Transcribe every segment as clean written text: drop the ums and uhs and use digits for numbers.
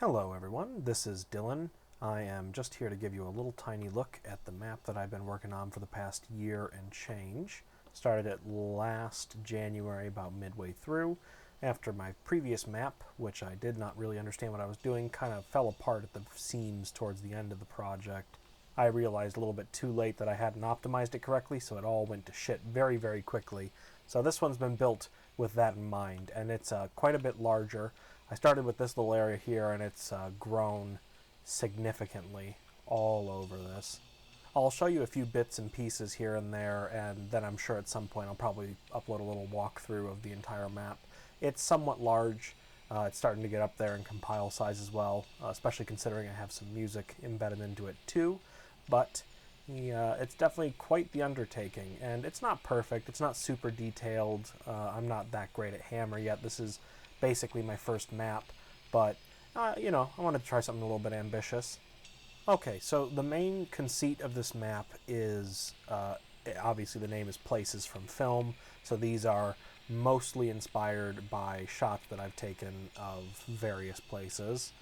Hello everyone, this is Dylan. I am just here to give you a little tiny look at the map that I've been working on for the past year and change. Started it last January, about midway through, after my previous map, which I did not really understand what I was doing, kind of fell apart at the seams towards the end of the project. I realized a little bit too late that I hadn't optimized it correctly, so it all went to shit very, very quickly. So this one's been built with that in mind, and it's quite a bit larger. I started with this little area here, and it's grown significantly all over this. I'll show you a few bits and pieces here and there, and then I'm sure at some point I'll probably upload a little walkthrough of the entire map. It's somewhat large. It's starting to get up there in compile size as well, especially considering I have some music embedded into it too. But it's definitely quite the undertaking, and it's not perfect. It's not super detailed. I'm not that great at Hammer yet. This is basically my first map, but I wanted to try something a little bit ambitious. Okay, so the main conceit of this map is, obviously the name is Places from Film, so these are mostly inspired by shots that I've taken of various places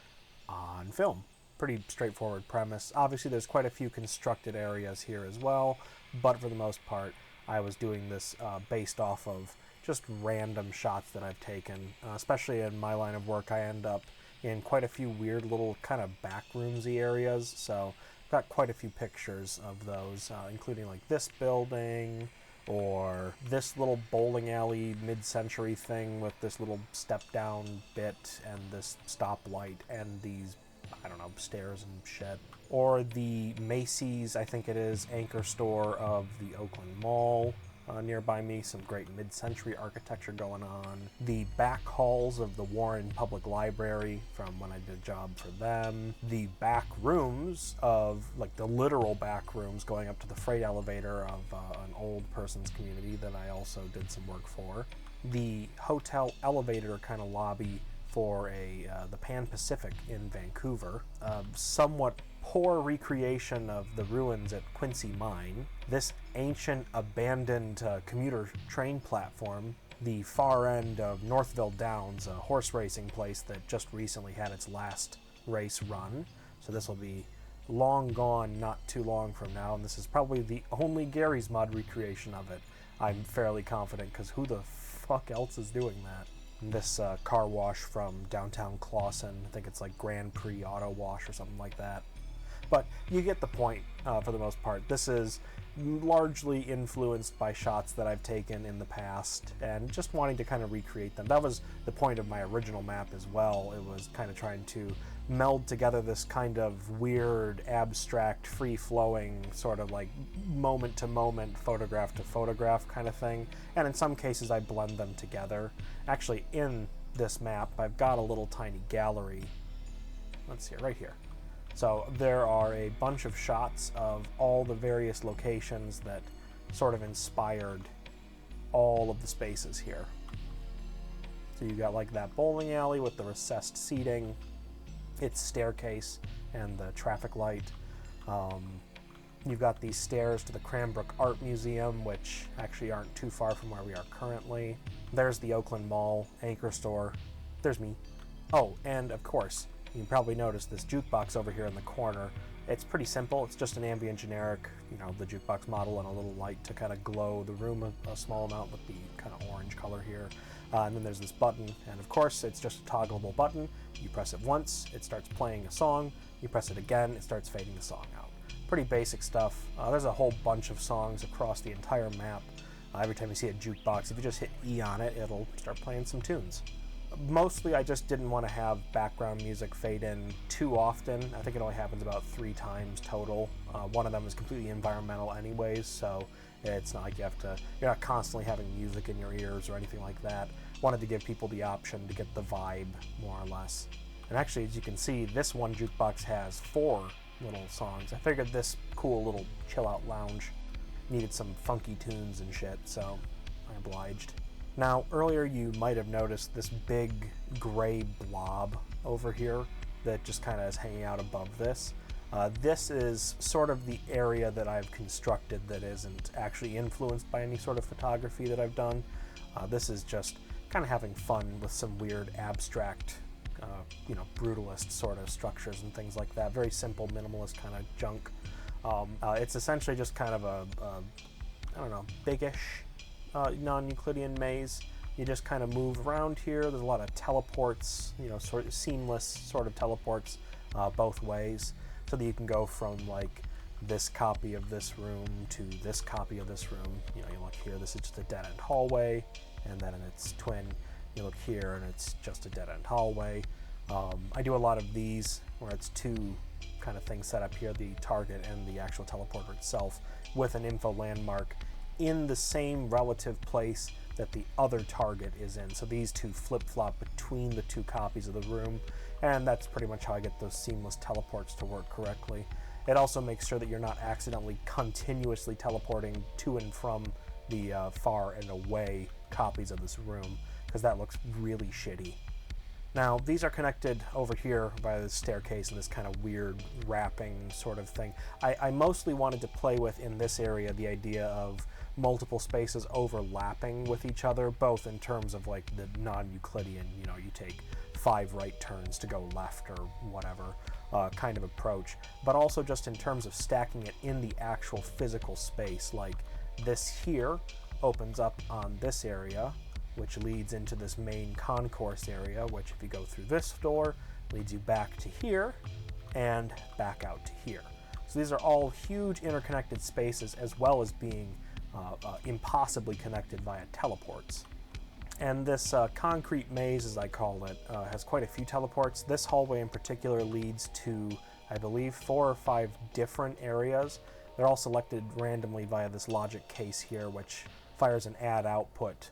on film. Pretty straightforward premise. Obviously there's quite a few constructed areas here as well, but for the most part I was doing this based off of just random shots that I've taken. Especially in my line of work, I end up in quite a few weird little kind of backroomsy areas, so I've got quite a few pictures of those, including like this building, or this little bowling alley mid-century thing with this little step-down bit, and this stoplight, and these, I don't know, stairs and shit. Or the Macy's, I think it is, anchor store of the Oakland Mall. Nearby me, some great mid-century architecture going on. The back halls of the Warren Public Library from when I did a job for them. The back rooms of, like the literal back rooms going up to the freight elevator of an old person's community that I also did some work for. The hotel elevator kind of lobby for the Pan Pacific in Vancouver. Somewhat poor recreation of the ruins at Quincy Mine. This ancient abandoned commuter train platform. The far end of Northville Downs, a horse racing place that just recently had its last race run. So this will be long gone not too long from now, and this is probably the only Gary's Mod recreation of it. I'm fairly confident, because who the fuck else is doing that? This car wash from downtown Clawson. I think it's like Grand Prix Auto Wash or something like that. But you get the point for the most part. This is largely influenced by shots that I've taken in the past and just wanting to kind of recreate them. That was the point of my original map as well. It was kind of trying to meld together this kind of weird, abstract, free-flowing, sort of like moment-to-moment, photograph-to-photograph kind of thing. And in some cases I blend them together. Actually, in this map I've got a little tiny gallery. Let's see, right here. So there are a bunch of shots of all the various locations that sort of inspired all of the spaces here. So you've got like that bowling alley with the recessed seating, its staircase, and the traffic light. You've got these stairs to the Cranbrook Art Museum, which actually aren't too far from where we are currently. There's the Oakland Mall, anchor store. There's me. Oh, and of course, you can probably notice this jukebox over here in the corner. It's pretty simple. It's just an ambient generic, the jukebox model and a little light to kind of glow the room a small amount with the kind of orange color here. And then there's this button, and of course it's just a toggleable button. You press it once, it starts playing a song. You press it again, it starts fading the song out. Pretty basic stuff. There's a whole bunch of songs across the entire map. Every time you see a jukebox, if you just hit E on it, it'll start playing some tunes. Mostly I just didn't want to have background music fade in too often. I think it only happens about 3 times total. One of them is completely environmental anyways, so it's not like you're not constantly having music in your ears or anything like that. Wanted to give people the option to get the vibe, more or less. And actually, as you can see, this one jukebox has 4 little songs. I figured this cool little chill-out lounge needed some funky tunes and shit, so I obliged. Now, earlier you might have noticed this big gray blob over here that just kind of is hanging out above this. This is sort of the area that I've constructed that isn't actually influenced by any sort of photography that I've done. This is just kind of having fun with some weird abstract you know, brutalist sort of structures and things like that. Very simple, minimalist kind of junk. It's essentially just kind of a I don't know, biggish non-Euclidean maze. You just kind of move around here. There's a lot of teleports, you know, sort of seamless sort of teleports both ways, so that you can go from like this copy of this room to this copy of this room. You know, you look here, this is just a dead-end hallway, and then in its twin, you look here and it's just a dead-end hallway. I do a lot of these where it's two kind of things set up here, the target and the actual teleporter itself, with an info landmark in the same relative place that the other target is in. So these two flip-flop between the two copies of the room, and that's pretty much how I get those seamless teleports to work correctly. It also makes sure that you're not accidentally continuously teleporting to and from the far and away copies of this room, because that looks really shitty. Now, these are connected over here by this staircase and this kind of weird wrapping sort of thing. I mostly wanted to play with, in this area, the idea of multiple spaces overlapping with each other, both in terms of like the non-Euclidean, you know, you take 5 right turns to go left or whatever kind of approach, but also just in terms of stacking it in the actual physical space. Like this here opens up on this area, which leads into this main concourse area, which if you go through this door, leads you back to here and back out to here. So these are all huge interconnected spaces, as well as being impossibly connected via teleports. And this concrete maze, as I call it, has quite a few teleports. This hallway in particular leads to, I believe, 4 or 5 different areas. They're all selected randomly via this logic case here, which fires an add output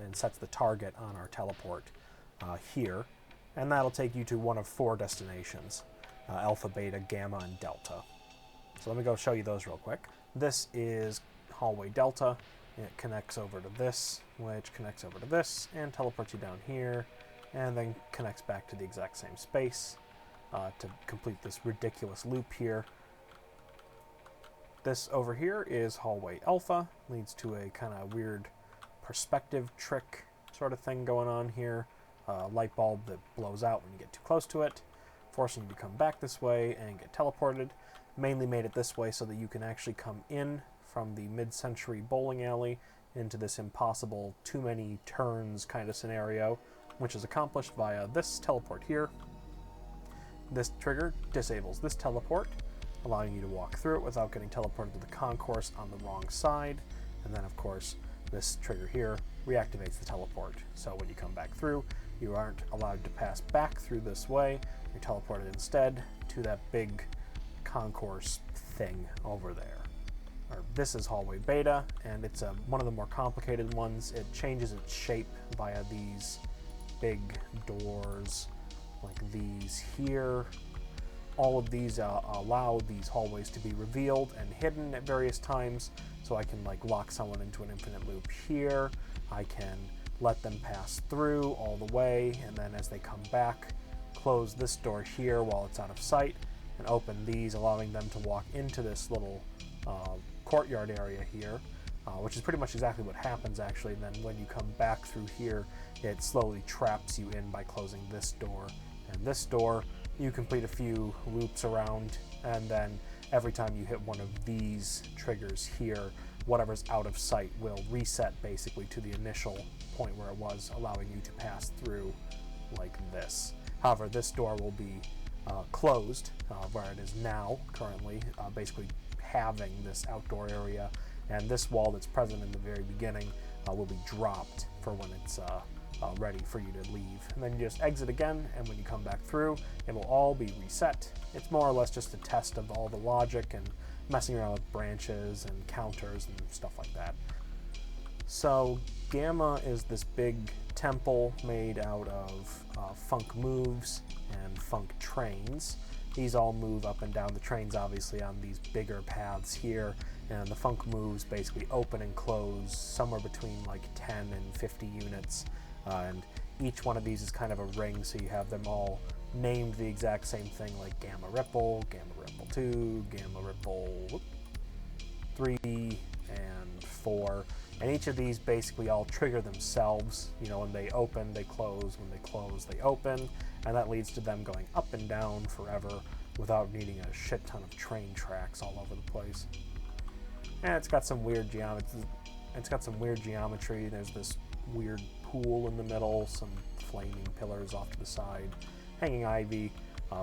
and sets the target on our teleport here. And that'll take you to one of 4 destinations, alpha, beta, gamma, and delta. So let me go show you those real quick. This is hallway delta. It connects over to this, which connects over to this, and teleports you down here, and then connects back to the exact same space to complete this ridiculous loop here. This over here is hallway alpha, leads to a kind of weird perspective trick sort of thing going on here. Light bulb that blows out when you get too close to it, forcing you to come back this way and get teleported. Mainly made it this way so that you can actually come in from the mid-century bowling alley into this impossible too many turns kind of scenario, which is accomplished via this teleport here. This trigger disables this teleport, allowing you to walk through it without getting teleported to the concourse on the wrong side. And then, of course, this trigger here reactivates the teleport. So when you come back through, you aren't allowed to pass back through this way. You're teleported instead to that big concourse thing over there. This is hallway beta, and it's one of the more complicated ones. It changes its shape via these big doors like these here. All of these allow these hallways to be revealed and hidden at various times, so I can like lock someone into an infinite loop here. I can let them pass through all the way, and then as they come back, close this door here while it's out of sight, and open these, allowing them to walk into this little courtyard area here, which is pretty much exactly what happens actually. And then when you come back through here, it slowly traps you in by closing this door and this door. You complete a few loops around, and then every time you hit one of these triggers here, whatever's out of sight will reset basically to the initial point where it was, allowing you to pass through like this. However, this door will be closed where it is now currently, basically having this outdoor area, and this wall that's present in the very beginning will be dropped for when it's ready for you to leave. And then you just exit again, and when you come back through, it will all be reset. It's more or less just a test of all the logic and messing around with branches and counters and stuff like that. So Gamma is this big temple made out of funk moves and funk trains. These all move up and down the trains, obviously, on these bigger paths here, and the funk moves basically open and close somewhere between like 10 and 50 units, and each one of these is kind of a ring, so you have them all named the exact same thing, like Gamma Ripple 2, Gamma Ripple 3, and 4, and each of these basically all trigger themselves. You know, when they open, they close; when they close, they open, and that leads to them going up and down forever without needing a shit ton of train tracks all over the place. And it's got some weird geometry. There's this weird pool in the middle, some flaming pillars off to the side, hanging ivy.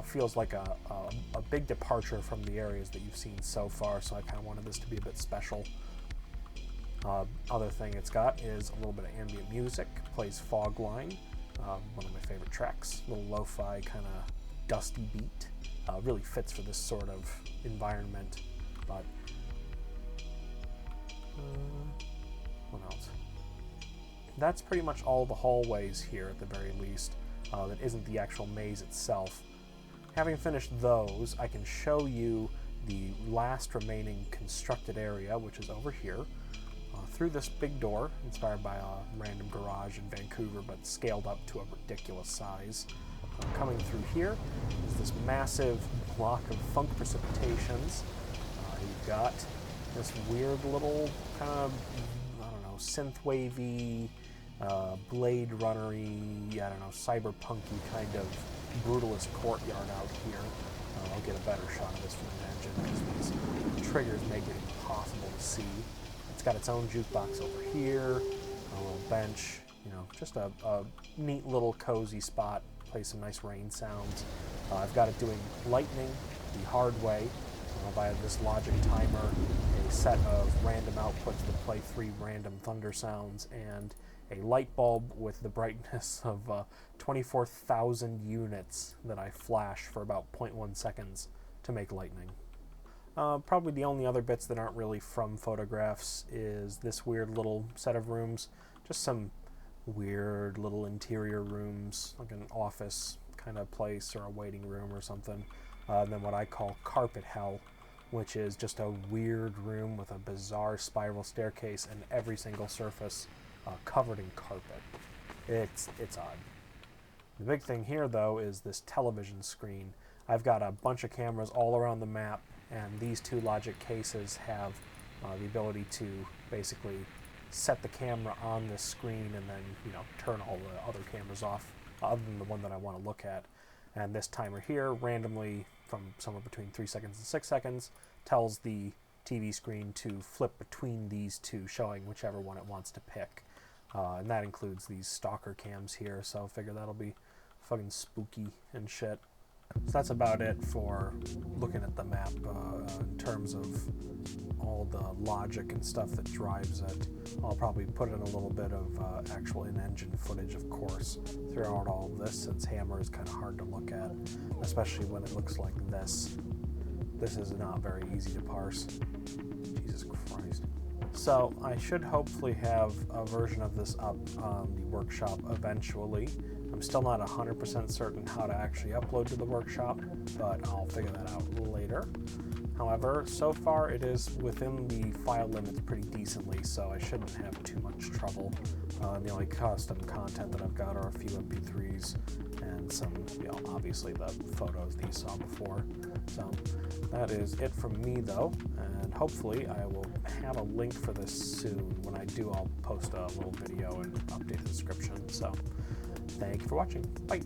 Feels like a big departure from the areas that you've seen so far, so I kind of wanted this to be a bit special. Other thing it's got is a little bit of ambient music, plays Fog Line, one of my favorite tracks, a little lo-fi kind of dusty beat. Really fits for this sort of environment, but what else? That's pretty much all the hallways here at the very least. That isn't the actual maze itself. Having finished those, I can show you the last remaining constructed area, which is over here, through this big door, inspired by a random garage in Vancouver, but scaled up to a ridiculous size. Coming through here is this massive block of funk precipitations. You've got this weird little kind of, I don't know, synth-wavy, Blade Runner-y, I don't know, cyberpunky kind of brutalist courtyard out here. I'll get a better shot of this from an engine because these triggers make it impossible to see. It's got its own jukebox over here, a little bench, you know, just a neat little cozy spot. Play some nice rain sounds. I've got it doing lightning the hard way via this logic timer, a set of random outputs that play 3 random thunder sounds, and a light bulb with the brightness of 24,000 units that I flash for about 0.1 seconds to make lightning. Probably the only other bits that aren't really from photographs is this weird little set of rooms, just some weird little interior rooms, like an office kind of place or a waiting room or something. And then what I call carpet hell, which is just a weird room with a bizarre spiral staircase and every single surface covered in carpet. It's odd. The big thing here, though, is this television screen. I've got a bunch of cameras all around the map, and these 2 logic cases have the ability to basically set the camera on this screen and then, you know, turn all the other cameras off other than the one that I want to look at. And this timer here, randomly from somewhere between 3 seconds and 6 seconds, tells the TV screen to flip between these 2, showing whichever one it wants to pick. And that includes these stalker cams here, so I figure that'll be fucking spooky and shit. So that's about it for looking at the map in terms of all the logic and stuff that drives it. I'll probably put in a little bit of actual in-engine footage, of course, throughout all of this, since Hammer is kind of hard to look at, especially when it looks like this. This is not very easy to parse. Jesus Christ. So I should hopefully have a version of this up on the workshop eventually. I'm still not 100% certain how to actually upload to the workshop, but I'll figure that out later. However, so far it is within the file limits pretty decently, so I shouldn't have too much trouble. The only custom content that I've got are a few MP3s and some, you know, obviously the photos that you saw before. So that is it from me, though, and hopefully I will have a link for this soon. When I do, I'll post a little video and update the description. So thank you for watching. Bye.